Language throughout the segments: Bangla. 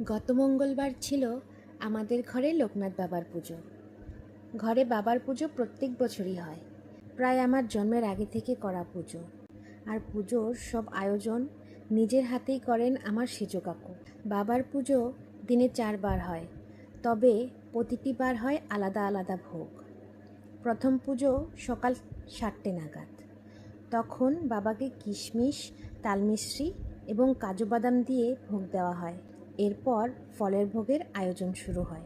গত মঙ্গলবার ছিল আমাদের ঘরে লোকনাথ বাবার পুজো। ঘরে বাবার পুজো প্রত্যেক বছরই হয়, প্রায় আমার জন্মের আগে থেকে করা পুজো। আর পুজোর সব আয়োজন নিজের হাতেই করেন আমার সেজো কাকু। বাবার পুজো দিনে 4 বার হয়, তবে প্রতিটি বার হয় আলাদা আলাদা ভোগ। প্রথম পুজো সকাল 7টে নাগাদ। তখন বাবাকে কিশমিশ, তালমিশ্রি এবং কাজু বাদাম দিয়ে ভোগ দেওয়া হয়। এরপর ফলের ভোগের আয়োজন শুরু হয়।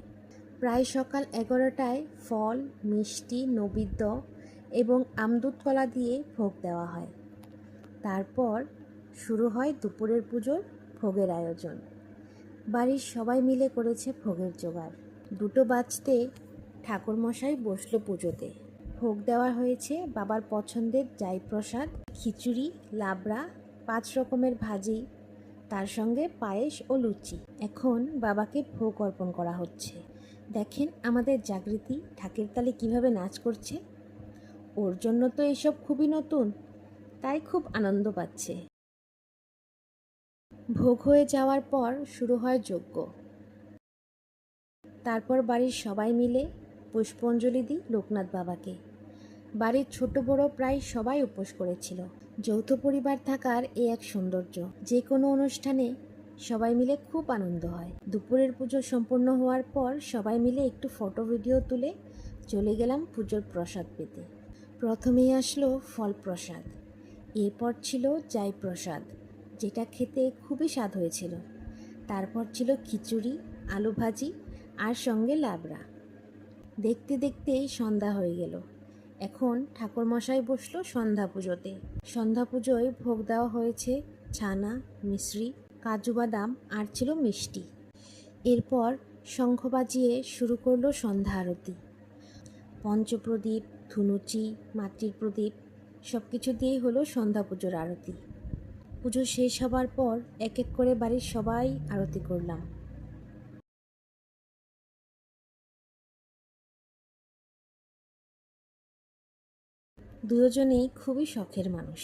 প্রায় সকাল 11টায় ফল, মিষ্টি, নৈবেদ্য এবং আমদুধ কলা দিয়ে ভোগ দেওয়া হয়। তারপর শুরু হয় দুপুরের পুজোর ভোগের আয়োজন। বাড়ির সবাই মিলে করেছে ভোগের জোগাড়। 2টো বাজতে ঠাকুরমশাই বসলো পুজোতে। ভোগ দেওয়া হয়েছে বাবার পছন্দের জাই প্রসাদ, খিচুড়ি, লাবড়া, 5 রকমের ভাজি, তার সঙ্গে পায়েস ও লুচি। এখন বাবাকে ভোগ অর্পণ করা হচ্ছে। দেখেন আমাদের জাগৃতি ঢাকের তালে কিভাবে নাচ করছে। ওর জন্য তো এসব খুবই নতুন, তাই খুব আনন্দ পাচ্ছে। ভোগ হয়ে যাওয়ার পর শুরু হয় যজ্ঞ। তারপর বাড়ির সবাই মিলে পুষ্পাঞ্জলি দিই লোকনাথ বাবাকে। বাড়ির ছোট বড় প্রায় সবাই উপোস করেছিল। যৌথ পরিবার থাকার এ এক সৌন্দর্য। যে কোনো অনুষ্ঠানে সবাই মিলে খুব আনন্দ হয়। দুপুরের পুজো সম্পূর্ণ হওয়ার পর সবাই মিলে একটু ফটো ভিডিও তুলে চলে গেলাম পুজোর প্রসাদ পেতে। প্রথমেই আসলো ফল প্রসাদ, এরপর ছিল জাই প্রসাদ, যেটা খেতে খুবই স্বাদ হয়েছিল। তারপর ছিল খিচুড়ি, আলু ভাজি আর সঙ্গে লাবড়া। দেখতে দেখতেই সন্ধ্যা হয়ে গেল। এখন ঠাকুরমশাই বসলো সন্ধ্যা পুজোতে। সন্ধ্যা পুজোয় ভোগ দেওয়া হয়েছে ছানা, মিশ্রি, কাজু বাদাম আর ছিল মিষ্টি। এরপর শঙ্খ বাজিয়ে শুরু করলো সন্ধ্যা আরতি। পঞ্চপ্রদীপ, ধুনুচি, মাটির প্রদীপ সব কিছু দিয়েই হলো সন্ধ্যা পুজোর আরতি। পুজো শেষ হবার পর এক এক করে বাড়ির সবাই আরতি করলাম। দুজনেই খুবই শখের মানুষ।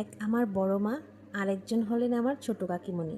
এক আমার বড় মা, আরেকজন হলেন আমার ছোট কাকিমণি।